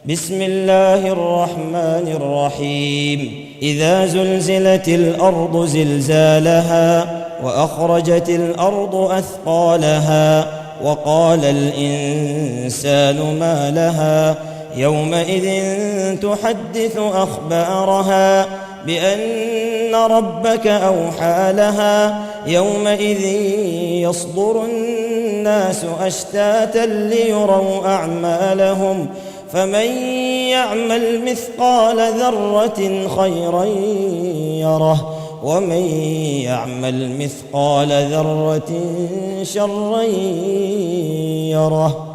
بسم الله الرحمن الرحيم إذا زلزلت الأرض زلزالها وأخرجت الأرض أثقالها وقال الإنسان ما لها يومئذ تحدث أخبارها بأن ربك أوحى لها يومئذ يصدر الناس أشتاتا ليروا أعمالهم فمن يعمل مثقال ذرة خيرا يره ومن يعمل مثقال ذرة شرا يره.